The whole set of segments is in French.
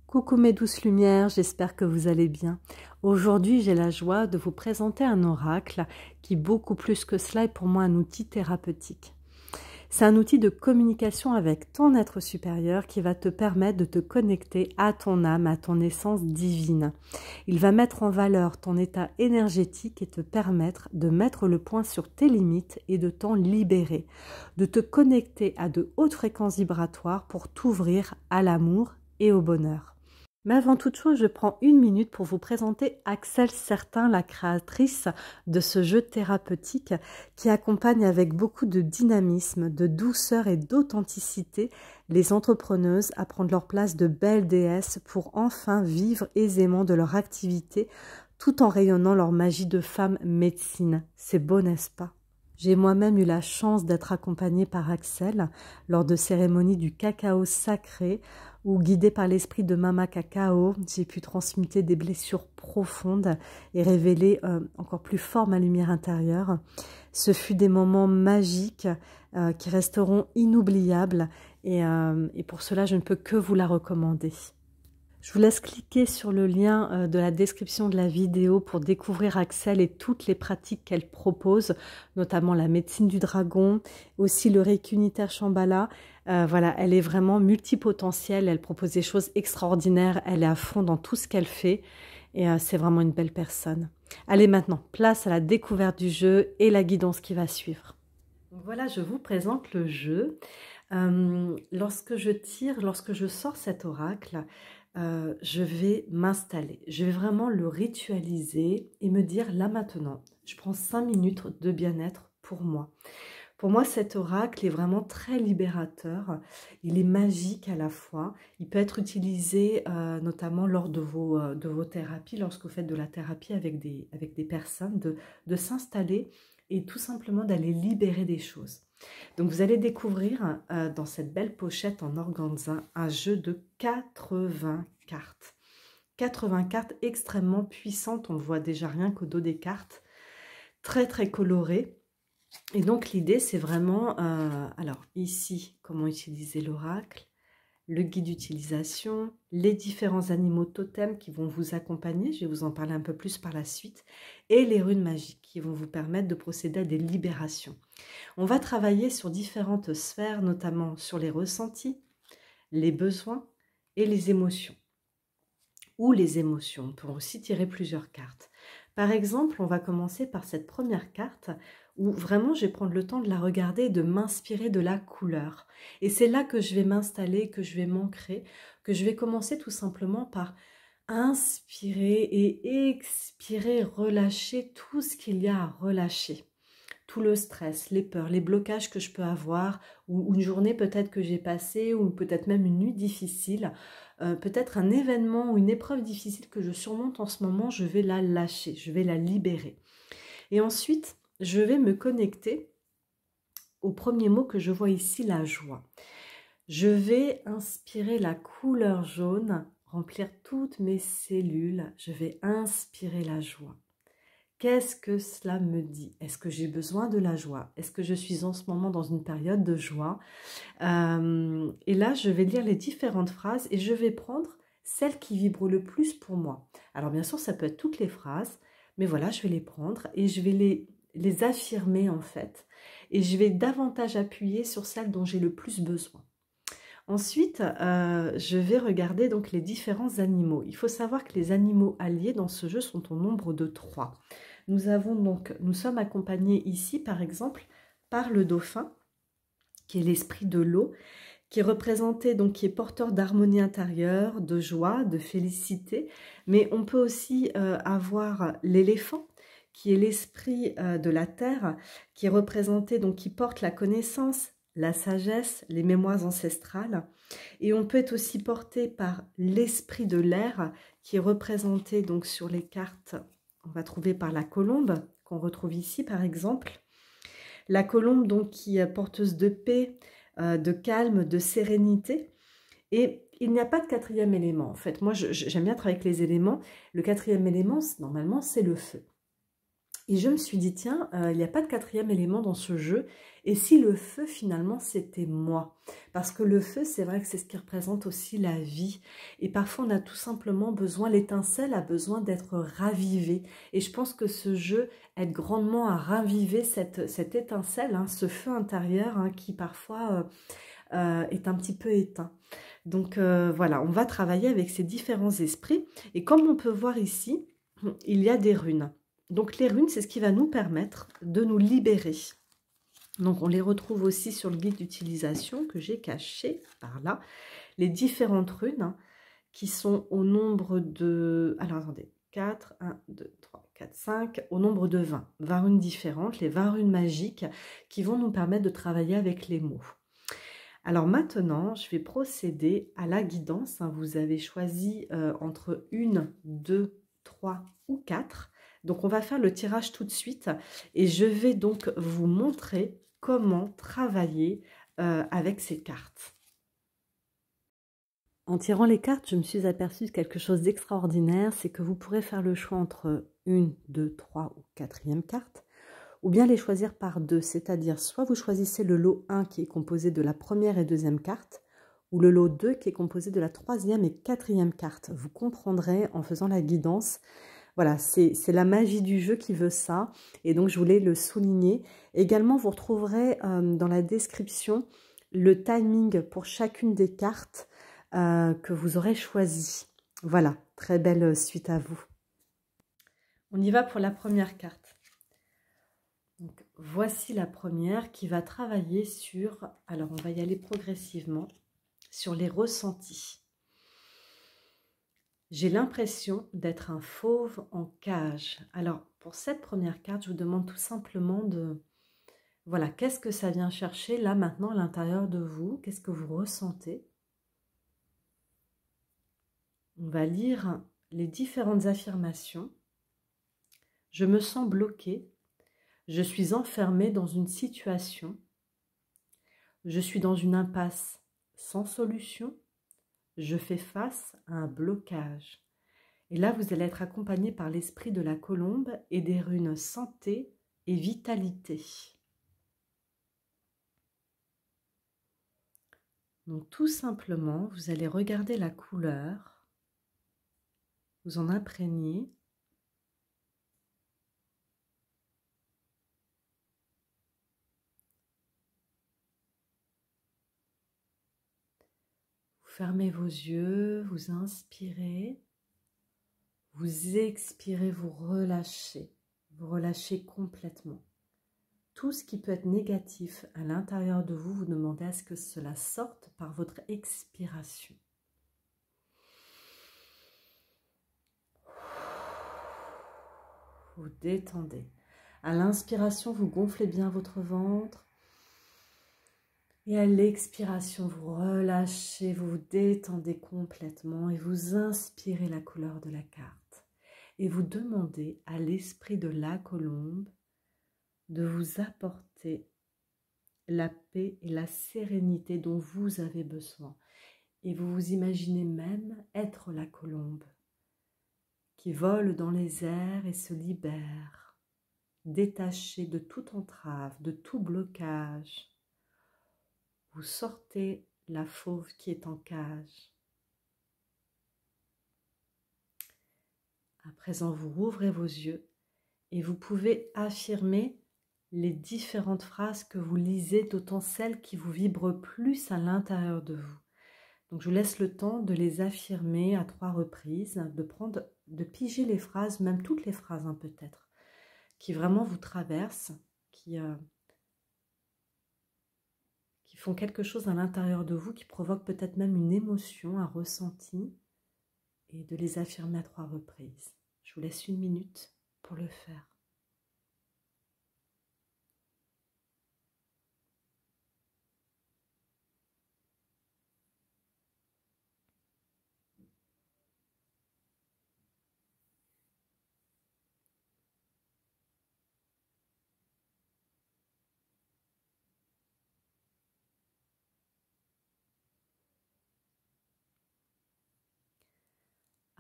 Coucou mes douces lumières, j'espère que vous allez bien. Aujourd'hui, j'ai la joie de vous présenter un oracle qui, beaucoup plus que cela, est pour moi un outil thérapeutique. C'est un outil de communication avec ton être supérieur qui va te permettre de te connecter à ton âme, à ton essence divine. Il va mettre en valeur ton état énergétique et te permettre de mettre le point sur tes limites et de t'en libérer, de te connecter à de hautes fréquences vibratoires pour t'ouvrir à l'amour et au bonheur. Mais avant toute chose, je prends une minute pour vous présenter Axel Certain, la créatrice de ce jeu thérapeutique qui accompagne avec beaucoup de dynamisme, de douceur et d'authenticité les entrepreneuses à prendre leur place de belles déesses pour enfin vivre aisément de leur activité tout en rayonnant leur magie de femme médecine. C'est beau, n'est-ce pas? J'ai moi-même eu la chance d'être accompagnée par Axel lors de cérémonies du cacao sacré où, guidée par l'esprit de Mama Cacao, j'ai pu transmuter des blessures profondes et révéler encore plus fort ma lumière intérieure. Ce fut des moments magiques qui resteront inoubliables et pour cela, je ne peux que vous la recommander. Je vous laisse cliquer sur le lien de la description de la vidéo pour découvrir Axel et toutes les pratiques qu'elle propose, notamment la médecine du dragon, aussi le Reiki unitaire Shambhala. Voilà, elle est vraiment multipotentielle, elle propose des choses extraordinaires, elle est à fond dans tout ce qu'elle fait et c'est vraiment une belle personne. Allez maintenant, place à la découverte du jeu et la guidance qui va suivre. Donc voilà, je vous présente le jeu. Lorsque je sors cet oracle, je vais m'installer, je vais vraiment le ritualiser et me dire là maintenant, je prends 5 minutes de bien-être pour moi. Pour moi, cet oracle est vraiment très libérateur, il est magique à la fois, il peut être utilisé notamment lors de vos thérapies, lorsque vous faites de la thérapie avec des personnes, de s'installer et tout simplement d'aller libérer des choses. Donc vous allez découvrir dans cette belle pochette en organza un jeu de 80 cartes. 80 cartes extrêmement puissantes, on le voit déjà rien qu'au dos des cartes, très très colorées. Et donc l'idée c'est vraiment, alors ici, comment utiliser l'oracle, le guide d'utilisation, les différents animaux totems qui vont vous accompagner, je vais vous en parler un peu plus par la suite, et les runes magiques qui vont vous permettre de procéder à des libérations. On va travailler sur différentes sphères, notamment sur les ressentis, les besoins et les émotions. Ou les émotions, on peut aussi tirer plusieurs cartes. Par exemple, on va commencer par cette première carte où vraiment je vais prendre le temps de la regarder et de m'inspirer de la couleur. Et c'est là que je vais m'installer, que je vais m'ancrer, que je vais commencer tout simplement par inspirer et expirer, relâcher tout ce qu'il y a à relâcher. Tout le stress, les peurs, les blocages que je peux avoir, ou une journée peut-être que j'ai passée, ou peut-être même une nuit difficile, peut-être un événement ou une épreuve difficile que je surmonte en ce moment, je vais la lâcher, je vais la libérer. Et ensuite, je vais me connecter au premier mot que je vois ici, la joie. Je vais inspirer la couleur jaune, remplir toutes mes cellules, je vais inspirer la joie. Qu'est-ce que cela me dit? Est-ce que j'ai besoin de la joie? Est-ce que je suis en ce moment dans une période de joie? Et là, je vais lire les différentes phrases et je vais prendre celles qui vibrent le plus pour moi. Alors bien sûr, ça peut être toutes les phrases, mais voilà, je vais les prendre et je vais les affirmer en fait. Et je vais davantage appuyer sur celles dont j'ai le plus besoin. Ensuite, je vais regarder donc les différents animaux. Il faut savoir que les animaux alliés dans ce jeu sont au nombre de 3. Nous sommes accompagnés ici, par exemple, par le dauphin, qui est l'esprit de l'eau, qui est représenté, donc qui est porteur d'harmonie intérieure, de joie, de félicité. Mais on peut aussi avoir l'éléphant, qui est l'esprit de la terre, qui est représenté, donc qui porte la connaissance, la sagesse, les mémoires ancestrales. Et on peut être aussi porté par l'esprit de l'air, qui est représenté donc sur les cartes, on va trouver par la colombe, qu'on retrouve ici par exemple. La colombe donc qui est porteuse de paix, de calme, de sérénité. Et il n'y a pas de quatrième élément en fait. Moi j'aime bien travailler avec les éléments. Le quatrième élément, normalement, c'est le feu. Et je me suis dit, tiens, il n'y a pas de quatrième élément dans ce jeu. Et si le feu, finalement, c'était moi? Parce que le feu, c'est vrai que c'est ce qui représente aussi la vie. Et parfois, on a tout simplement besoin, l'étincelle a besoin d'être ravivée. Et je pense que ce jeu aide grandement à raviver cette étincelle, hein, ce feu intérieur hein, qui parfois est un petit peu éteint. Donc voilà, on va travailler avec ces différents esprits. Et comme on peut voir ici, il y a des runes. Donc les runes, c'est ce qui va nous permettre de nous libérer. Donc on les retrouve aussi sur le guide d'utilisation que j'ai caché par là. Les différentes runes hein, qui sont au nombre de... Alors attendez, 4, 1, 2, 3, 4, 5, au nombre de 20. 20 runes différentes, les 20 runes magiques qui vont nous permettre de travailler avec les mots. Alors maintenant, je vais procéder à la guidance. Hein. Vous avez choisi entre 1, 2, 3 ou 4. Donc on va faire le tirage tout de suite et je vais donc vous montrer comment travailler avec ces cartes. En tirant les cartes, je me suis aperçue de quelque chose d'extraordinaire, c'est que vous pourrez faire le choix entre 1, 2, 3 ou 4e carte, ou bien les choisir par deux, c'est-à-dire soit vous choisissez le lot 1 qui est composé de la première et deuxième carte, ou le lot 2 qui est composé de la troisième et quatrième carte. Vous comprendrez en faisant la guidance. Voilà, c'est la magie du jeu qui veut ça, et donc je voulais le souligner. Également, vous retrouverez dans la description le timing pour chacune des cartes que vous aurez choisies. Voilà, très belle suite à vous. On y va pour la première carte. Donc, voici la première qui va travailler sur, alors on va y aller progressivement, sur les ressentis. J'ai l'impression d'être un fauve en cage. Alors, pour cette première carte, je vous demande tout simplement de... Voilà, qu'est-ce que ça vient chercher là maintenant à l'intérieur de vous? Qu'est-ce que vous ressentez? On va lire les différentes affirmations. Je me sens bloquée. Je suis enfermée dans une situation. Je suis dans une impasse sans solution. Je fais face à un blocage. Et là, vous allez être accompagné par l'esprit de la colombe et des runes santé et vitalité. Donc tout simplement, vous allez regarder la couleur, vous en imprégner. Vous fermez vos yeux, vous inspirez, vous expirez, vous relâchez complètement. Tout ce qui peut être négatif à l'intérieur de vous, vous demandez à ce que cela sorte par votre expiration. Vous détendez. À l'inspiration, vous gonflez bien votre ventre. Et à l'expiration, vous relâchez, vous vous détendez complètement et vous inspirez la couleur de la carte. Et vous demandez à l'esprit de la colombe de vous apporter la paix et la sérénité dont vous avez besoin. Et vous vous imaginez même être la colombe qui vole dans les airs et se libère, détachée de toute entrave, de tout blocage. Vous sortez la fauve qui est en cage. À présent, vous rouvrez vos yeux et vous pouvez affirmer les différentes phrases que vous lisez, d'autant celles qui vous vibrent plus à l'intérieur de vous. Donc, je vous laisse le temps de les affirmer à 3 reprises, de piger les phrases, même toutes les phrases hein, peut-être, qui vraiment vous traversent, qui font quelque chose à l'intérieur de vous, qui provoquent peut-être même une émotion, un ressenti, et de les affirmer à 3 reprises. Je vous laisse 1 minute pour le faire.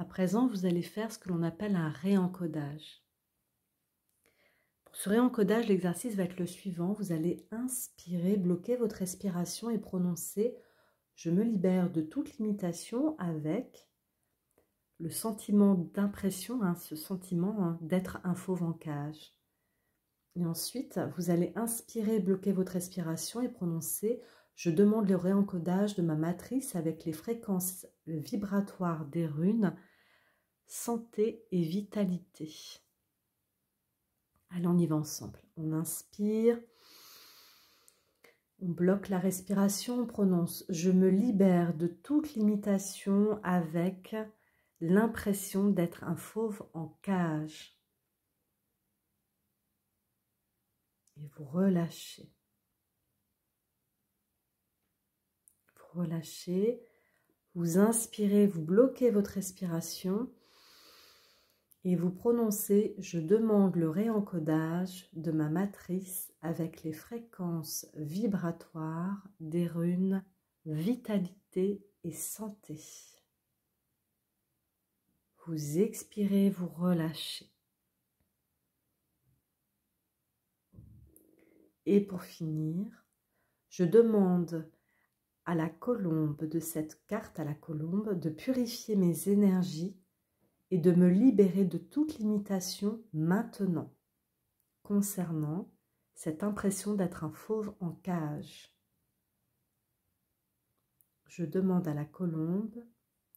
À présent, vous allez faire ce que l'on appelle un réencodage. ce réencodage, l'exercice va être le suivant. Vous allez inspirer, bloquer votre respiration et prononcer « Je me libère de toute limitation » avec le sentiment d'impression, ce sentiment d'être un fauve en cage. Et ensuite, vous allez inspirer, bloquer votre respiration et prononcer « Je demande le réencodage de ma matrice avec les fréquences vibratoires des runes, santé et vitalité ». Allez, on y va ensemble. On inspire, on bloque la respiration, on prononce « Je me libère de toute limitation avec l'impression d'être un fauve en cage ». Et vous relâchez. Vous relâchez, vous inspirez, vous bloquez votre respiration et vous prononcez « Je demande le réencodage de ma matrice avec les fréquences vibratoires des runes vitalité et santé ». Vous expirez, vous relâchez. Et pour finir, je demande à la colombe de cette carte, à la colombe, de purifier mes énergies et de me libérer de toute limitation maintenant, concernant cette impression d'être un fauve en cage. Je demande à la colombe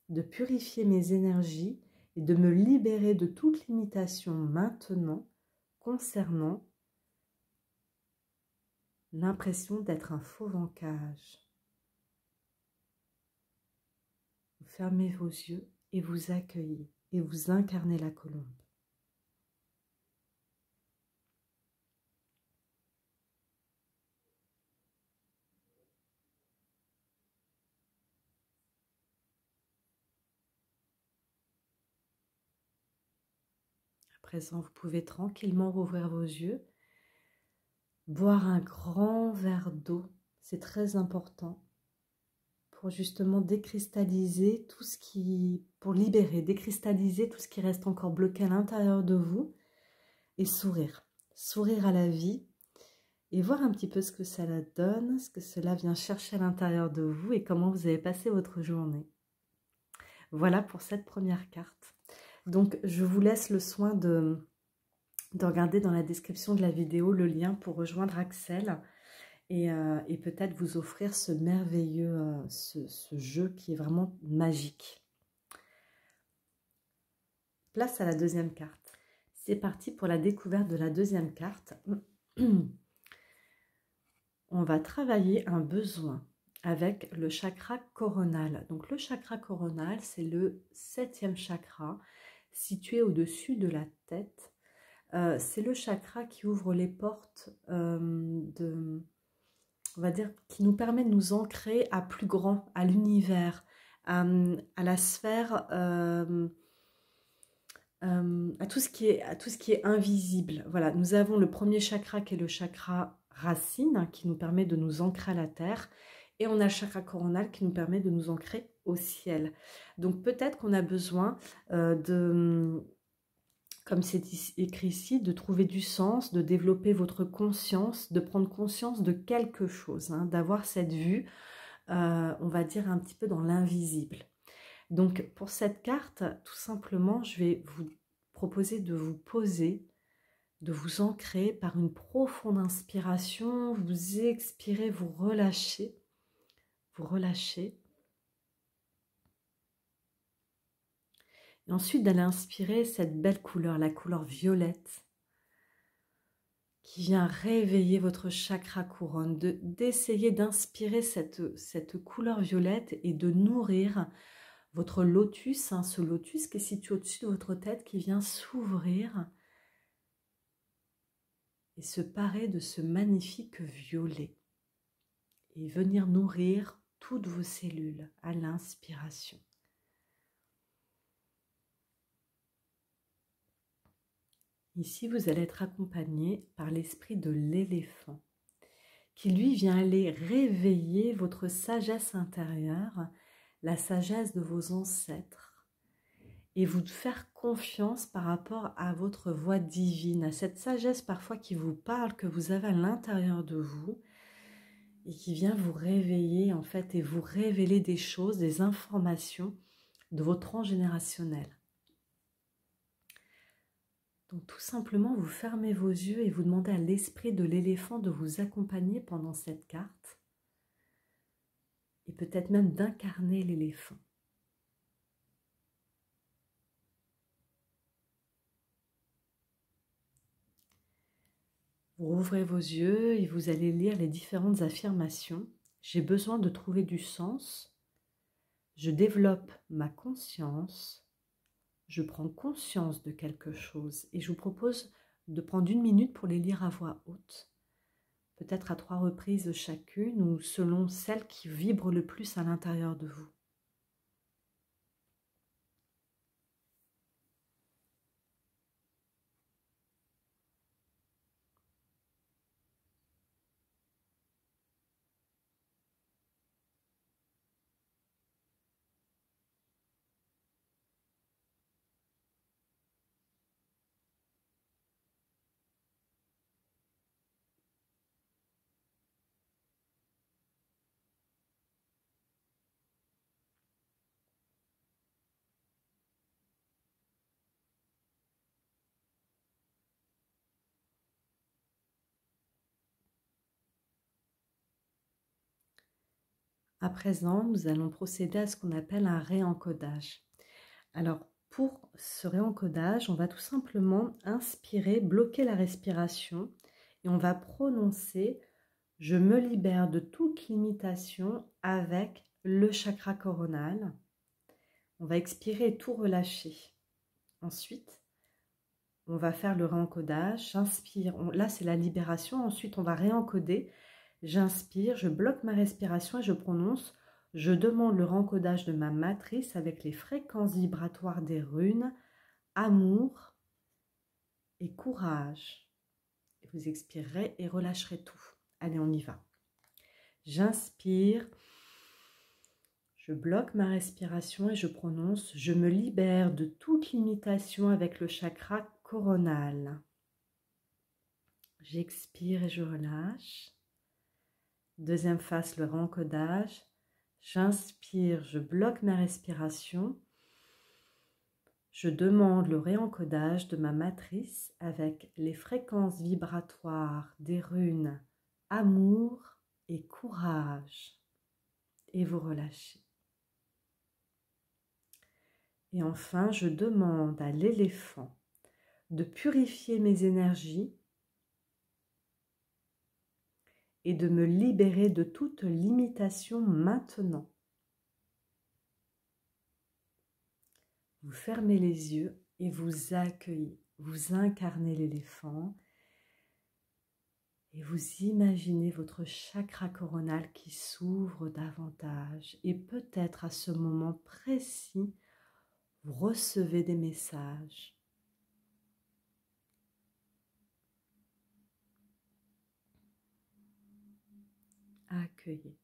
de purifier mes énergies et de me libérer de toute limitation maintenant, concernant l'impression d'être un fauve en cage. Vous fermez vos yeux et vous accueillez et vous incarnez la colombe. À présent, vous pouvez tranquillement rouvrir vos yeux, boire un grand verre d'eau, c'est très important, pour justement décristalliser tout ce qui, pour libérer, décristalliser tout ce qui reste encore bloqué à l'intérieur de vous et sourire. Sourire à la vie et voir un petit peu ce que cela donne, ce que cela vient chercher à l'intérieur de vous et comment vous avez passé votre journée. Voilà pour cette première carte. Donc, je vous laisse le soin de regarder dans la description de la vidéo le lien pour rejoindre Axel et peut-être vous offrir ce merveilleux, ce jeu qui est vraiment magique. Place à la deuxième carte. C'est parti pour la découverte de la deuxième carte. On va travailler un besoin avec le chakra coronal. Donc le chakra coronal, c'est le 7e chakra situé au-dessus de la tête. C'est le chakra qui ouvre les portes on va dire, qui nous permet de nous ancrer à plus grand, à l'univers, à la sphère, à tout ce qui est invisible. Voilà, nous avons le premier chakra qui est le chakra racine, qui nous permet de nous ancrer à la terre, et on a le chakra coronal qui nous permet de nous ancrer au ciel. Donc peut-être qu'on a besoin comme c'est écrit ici, de trouver du sens, de développer votre conscience, de prendre conscience de quelque chose, d'avoir cette vue, on va dire un petit peu dans l'invisible. Donc pour cette carte, tout simplement, je vais vous proposer de vous poser, de vous ancrer par une profonde inspiration, vous expirez, vous relâchez, et ensuite d'aller inspirer cette belle couleur, la couleur violette, qui vient réveiller votre chakra couronne, d'essayer d'inspirer cette couleur violette et de nourrir votre lotus, ce lotus qui est situé au-dessus de votre tête, qui vient s'ouvrir et se parer de ce magnifique violet et venir nourrir toutes vos cellules à l'inspiration. Ici, vous allez être accompagné par l'esprit de l'éléphant, qui lui vient aller réveiller votre sagesse intérieure, la sagesse de vos ancêtres, et vous faire confiance par rapport à votre voix divine, à cette sagesse parfois qui vous parle, que vous avez à l'intérieur de vous et qui vient vous réveiller en fait et vous révéler des choses, des informations de votre transgénérationnel. Donc tout simplement, vous fermez vos yeux et vous demandez à l'esprit de l'éléphant de vous accompagner pendant cette carte et peut-être même d'incarner l'éléphant. Vous rouvrez vos yeux et vous allez lire les différentes affirmations. J'ai besoin de trouver du sens. Je développe ma conscience. Je prends conscience de quelque chose. Et je vous propose de prendre 1 minute pour les lire à voix haute. Peut-être à 3 reprises chacune ou selon celle qui vibre le plus à l'intérieur de vous. À présent, nous allons procéder à ce qu'on appelle un réencodage. Alors, pour ce réencodage, on va tout simplement inspirer, bloquer la respiration et on va prononcer « Je me libère de toute limitation » avec le chakra coronal. On va expirer et tout relâcher. Ensuite, on va faire le réencodage. J'inspire, là c'est la libération. Ensuite, on va réencoder. J'inspire, je bloque ma respiration et je prononce « Je demande le réencodage de ma matrice avec les fréquences vibratoires des runes, amour et courage. » Et vous expirerez et relâcherez tout. Allez, on y va. J'inspire, je bloque ma respiration et je prononce « Je me libère de toute limitation avec le chakra coronal. » J'expire et je relâche. Deuxième phase, le réencodage. J'inspire, je bloque ma respiration. Je demande le réencodage de ma matrice avec les fréquences vibratoires des runes amour et courage. Et vous relâchez. Et enfin, je demande à l'éléphant de purifier mes énergies et de me libérer de toute limitation maintenant. Vous fermez les yeux et vous accueillez, vous incarnez l'éléphant et vous imaginez votre chakra coronal qui s'ouvre davantage et peut-être à ce moment précis, vous recevez des messages. Accueillez.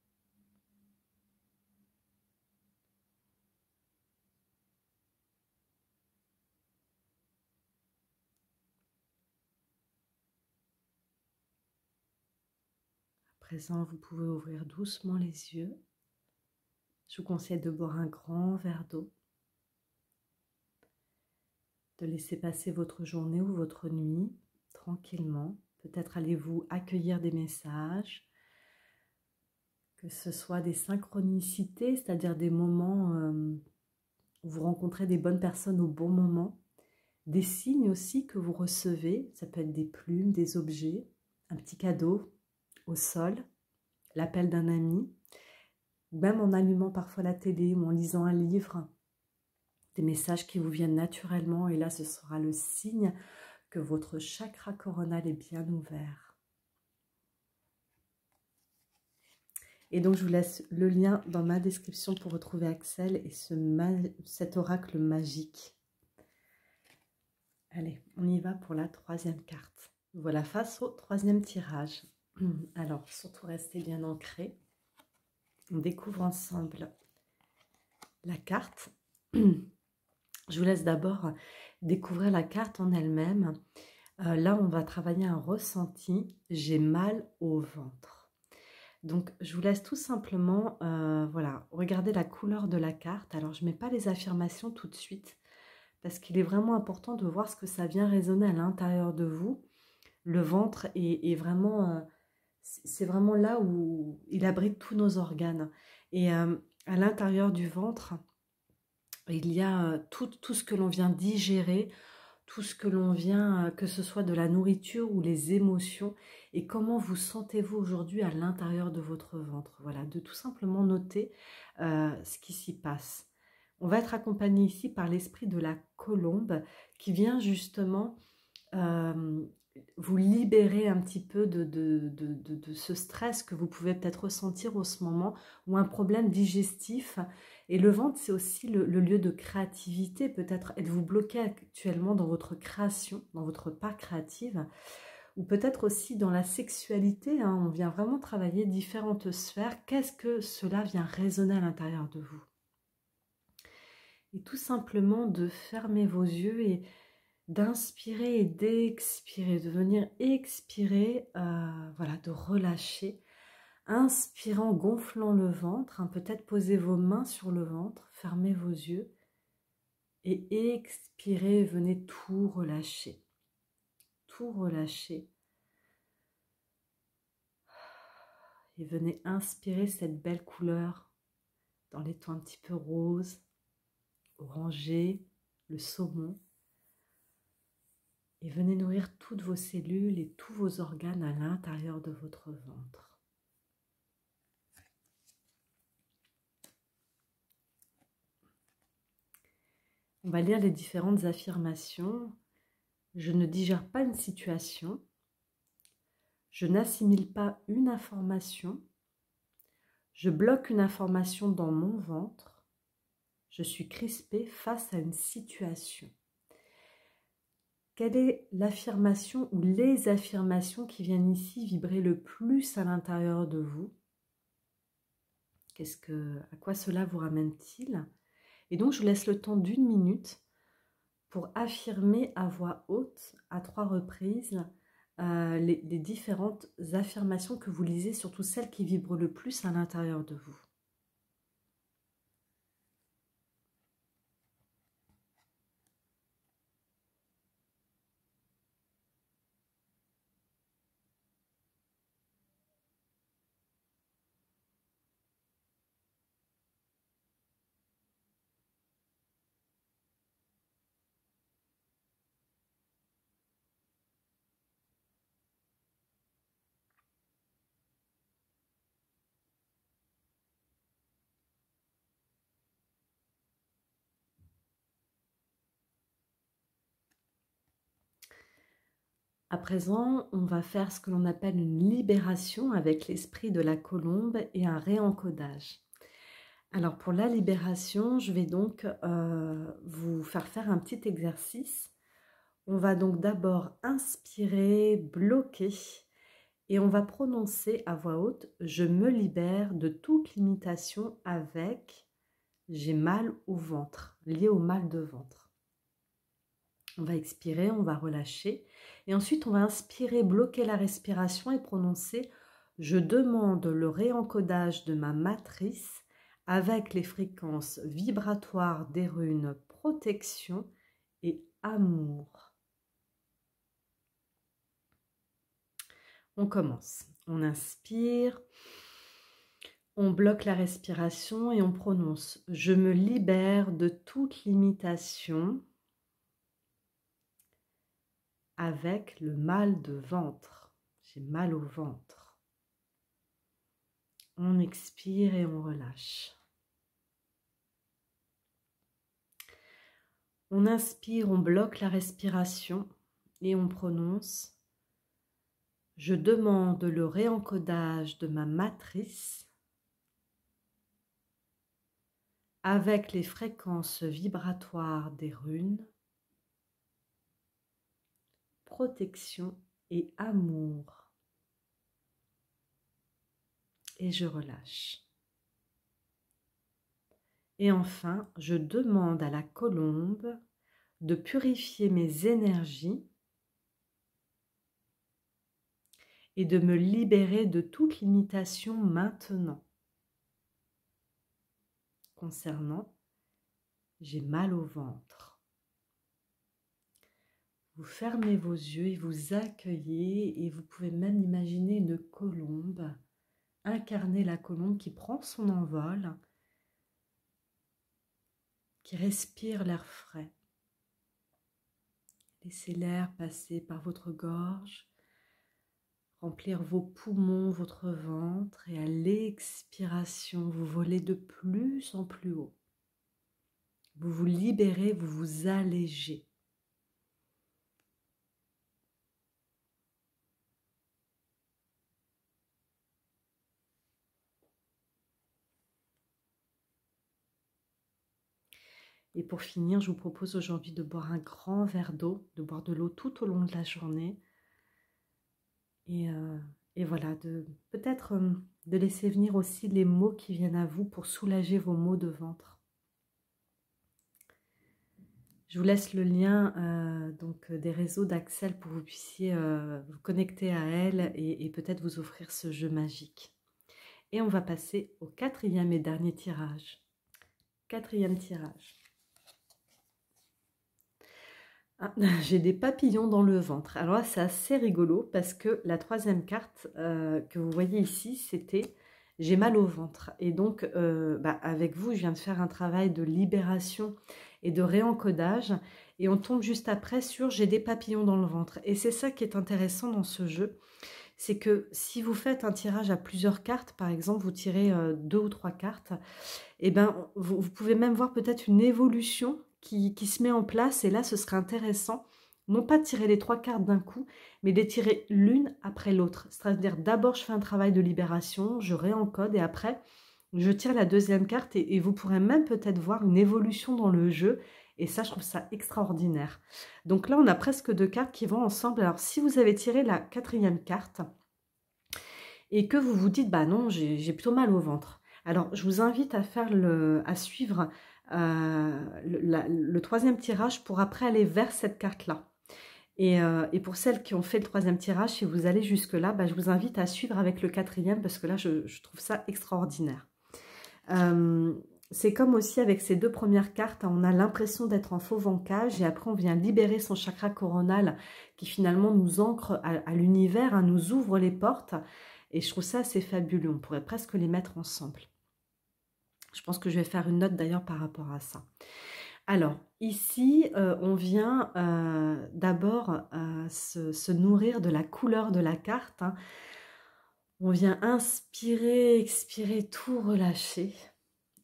À présent, vous pouvez ouvrir doucement les yeux. Je vous conseille de boire un grand verre d'eau, de laisser passer votre journée ou votre nuit tranquillement. Peut-être allez-vous accueillir des messages, que ce soit des synchronicités, c'est-à-dire des moments où vous rencontrez des bonnes personnes au bon moment, des signes aussi que vous recevez, ça peut être des plumes, des objets, un petit cadeau au sol, l'appel d'un ami, même en allumant parfois la télé ou en lisant un livre, des messages qui vous viennent naturellement et là ce sera le signe que votre chakra coronal est bien ouvert. Et donc, je vous laisse le lien dans ma description pour retrouver Axel et cet oracle magique. Allez, on y va pour la 3e carte. Voilà, face au 3e tirage. Alors, surtout restez bien ancrés. On découvre ensemble la carte. Je vous laisse d'abord découvrir la carte en elle-même. Là, on va travailler un ressenti. J'ai mal au ventre. Donc, je vous laisse tout simplement, voilà, regarder la couleur de la carte. Alors, je ne mets pas les affirmations tout de suite parce qu'il est vraiment important de voir ce que ça vient résonner à l'intérieur de vous. Le ventre est vraiment, c'est vraiment là où il abrite tous nos organes. Et à l'intérieur du ventre, il y a tout ce que l'on vient digérer, tout ce que l'on vient, que ce soit de la nourriture ou les émotions, et comment vous sentez-vous aujourd'hui à l'intérieur de votre ventre. Voilà, de tout simplement noter ce qui s'y passe. On va être accompagné ici par l'esprit de la colombe qui vient justement vous libérer un petit peu de ce stress que vous pouvez peut-être ressentir en ce moment, ou un problème digestif. Et le ventre, c'est aussi le lieu de créativité. Peut-être êtes-vous bloqué actuellement dans votre création, dans votre part créative, ou peut-être aussi dans la sexualité, hein. On vient vraiment travailler différentes sphères. Qu'est-ce que cela vient résonner à l'intérieur de vous? Et tout simplement de fermer vos yeux et d'inspirer et d'expirer, de venir expirer, voilà, de relâcher. Inspirant, gonflant le ventre, hein, peut-être posez vos mains sur le ventre, fermez vos yeux et expirez, venez tout relâcher. Tout relâcher. Et venez inspirer cette belle couleur dans les tons un petit peu roses, orangés, le saumon. Et venez nourrir toutes vos cellules et tous vos organes à l'intérieur de votre ventre. On va lire les différentes affirmations. Je ne digère pas une situation. Je n'assimile pas une information. Je bloque une information dans mon ventre. Je suis crispée face à une situation. Quelle est l'affirmation ou les affirmations qui viennent ici vibrer le plus à l'intérieur de vous? À quoi cela vous ramène-t-il? Et donc, je vous laisse le temps d'1 minute pour affirmer à voix haute, à 3 reprises, les différentes affirmations que vous lisez, surtout celles qui vibrent le plus à l'intérieur de vous. À présent, on va faire ce que l'on appelle une libération avec l'esprit de la colombe et un réencodage. Alors pour la libération, je vais donc vous faire un petit exercice. On va donc d'abord inspirer, bloquer, et on va prononcer à voix haute « Je me libère de toute limitation avec j'ai mal au ventre », lié au mal de ventre. On va expirer, on va relâcher. Et ensuite, on va inspirer, bloquer la respiration et prononcer « Je demande le réencodage de ma matrice avec les fréquences vibratoires des runes protection et amour ». On commence. On inspire, on bloque la respiration et on prononce « Je me libère de toute limitation » avec le mal de ventre. J'ai mal au ventre. On expire et on relâche. On inspire, on bloque la respiration et on prononce « Je demande le réencodage de ma matrice avec les fréquences vibratoires des runes, protection et amour. » Et je relâche. Et enfin, je demande à la colombe de purifier mes énergies et de me libérer de toute limitation maintenant. Concernant, j'ai mal au ventre. Vous fermez vos yeux et vous accueillez, et vous pouvez même imaginer une colombe, incarner la colombe qui prend son envol, qui respire l'air frais. Laissez l'air passer par votre gorge, remplir vos poumons, votre ventre, et à l'expiration, vous volez de plus en plus haut. Vous vous libérez, vous vous allégez. Et pour finir, je vous propose aujourd'hui de boire un grand verre d'eau, de boire de l'eau tout au long de la journée. Et voilà, peut-être de laisser venir aussi les mots qui viennent à vous pour soulager vos maux de ventre. Je vous laisse le lien des réseaux d'Axel pour que vous puissiez vous connecter à elle et peut-être vous offrir ce jeu magique. Et on va passer au quatrième et dernier tirage. Quatrième tirage. Ah, j'ai des papillons dans le ventre. Alors là, c'est assez rigolo parce que la troisième carte que vous voyez ici, c'était « J'ai mal au ventre ». Et donc, avec vous, je viens de faire un travail de libération et de réencodage. Et on tombe juste après sur « J'ai des papillons dans le ventre ». Et c'est ça qui est intéressant dans ce jeu. C'est que si vous faites un tirage à plusieurs cartes, par exemple, vous tirez 2 ou 3 cartes, et ben, vous pouvez même voir peut-être une évolution qui se met en place. Et là, ce serait intéressant, non pas de tirer les 3 cartes d'un coup, mais de les tirer l'une après l'autre. C'est-à-dire, d'abord, je fais un travail de libération, je réencode, et après, je tire la deuxième carte, et vous pourrez même peut-être voir une évolution dans le jeu. Et ça, je trouve ça extraordinaire. Donc là, on a presque 2 cartes qui vont ensemble. Alors, si vous avez tiré la quatrième carte, et que vous vous dites, bah non, j'ai plutôt mal au ventre. Alors, je vous invite à suivre le troisième tirage pour après aller vers cette carte-là. Et pour celles qui ont fait le troisième tirage, si vous allez jusque-là, je vous invite à suivre avec le quatrième parce que là, je trouve ça extraordinaire. C'est comme aussi avec ces 2 premières cartes, on a l'impression d'être en faux vancage et après on vient libérer son chakra coronal qui finalement nous ancre à l'univers, nous ouvre les portes. Et je trouve ça assez fabuleux, on pourrait presque les mettre ensemble. Je pense que je vais faire une note d'ailleurs par rapport à ça. Alors, ici, on vient d'abord se nourrir de la couleur de la carte. On vient inspirer, expirer, tout relâcher.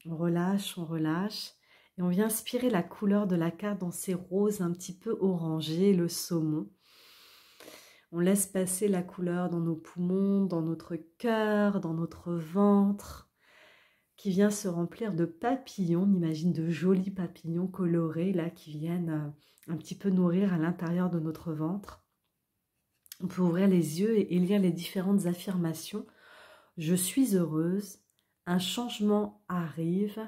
On relâche, on relâche. Et on vient inspirer la couleur de la carte dans ces roses un petit peu orangées, le saumon. On laisse passer la couleur dans nos poumons, dans notre cœur, dans notre ventre, qui vient se remplir de papillons. On imagine de jolis papillons colorés là qui viennent un petit peu nourrir à l'intérieur de notre ventre. On peut ouvrir les yeux et lire les différentes affirmations. Je suis heureuse, un changement arrive,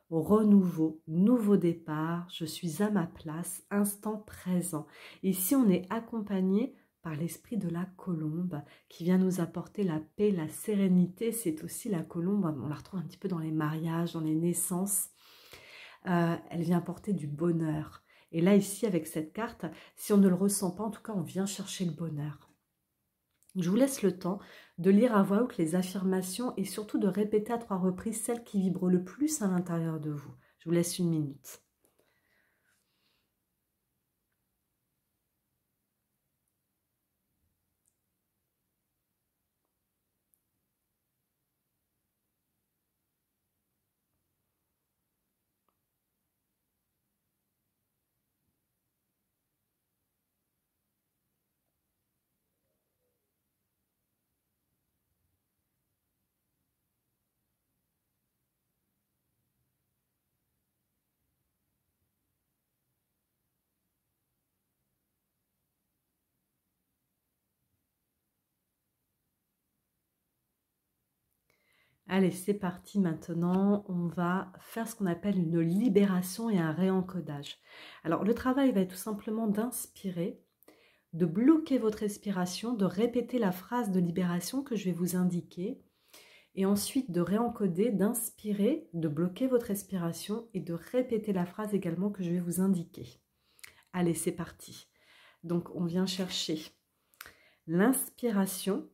renouveau, nouveau départ, je suis à ma place, instant présent. Ici, on est accompagné par l'esprit de la colombe qui vient nous apporter la paix, la sérénité. C'est aussi la colombe, on la retrouve un petit peu dans les mariages, dans les naissances. Elle vient apporter du bonheur. Et là, ici, avec cette carte, si on ne le ressent pas, en tout cas, on vient chercher le bonheur. Je vous laisse le temps de lire à voix haute les affirmations et surtout de répéter à 3 reprises celles qui vibrent le plus à l'intérieur de vous. Je vous laisse 1 minute. Allez, c'est parti maintenant. On va faire ce qu'on appelle une libération et un réencodage. Alors, le travail va être tout simplement d'inspirer, de bloquer votre respiration, de répéter la phrase de libération que je vais vous indiquer, et ensuite de réencoder, d'inspirer, de bloquer votre respiration et de répéter la phrase également que je vais vous indiquer. Allez, c'est parti. Donc, on vient chercher l'inspiration,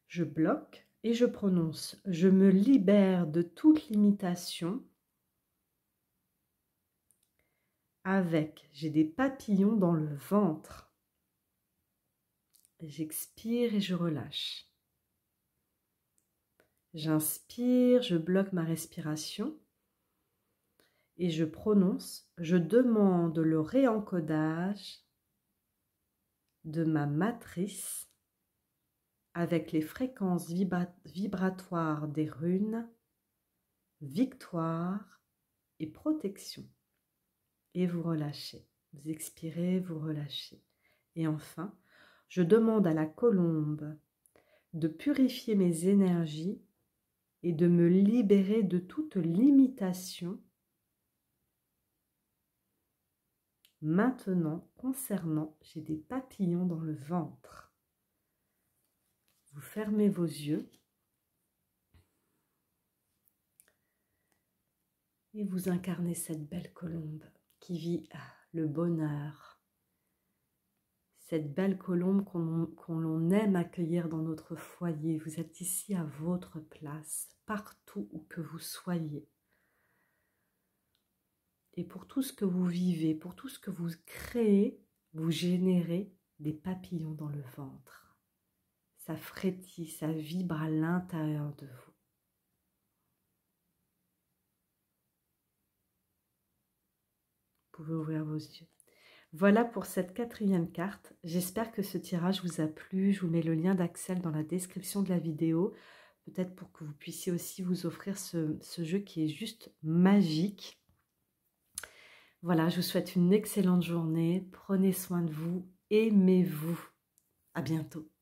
je bloque et je prononce. Je me libère de toute limitation avec, j'ai des papillons dans le ventre. J'expire et je relâche. J'inspire, je bloque ma respiration et je prononce. Je demande le réencodage de ma matrice avec les fréquences vibratoires des runes, victoire et protection. Et vous relâchez. Vous expirez, vous relâchez. Et enfin, je demande à la colombe de purifier mes énergies et de me libérer de toute limitation. Maintenant, concernant, j'ai des papillons dans le ventre. Vous fermez vos yeux et vous incarnez cette belle colombe qui vit le bonheur. Cette belle colombe qu'on aime accueillir dans notre foyer. Vous êtes ici à votre place, partout où que vous soyez. Et pour tout ce que vous vivez, pour tout ce que vous créez, vous générez des papillons dans le ventre. Ça frétille, ça vibre à l'intérieur de vous. Vous pouvez ouvrir vos yeux. Voilà pour cette 4e carte. J'espère que ce tirage vous a plu. Je vous mets le lien d'Axel dans la description de la vidéo. Peut-être pour que vous puissiez aussi vous offrir ce jeu qui est juste magique. Voilà, je vous souhaite une excellente journée. Prenez soin de vous. Aimez-vous. À bientôt.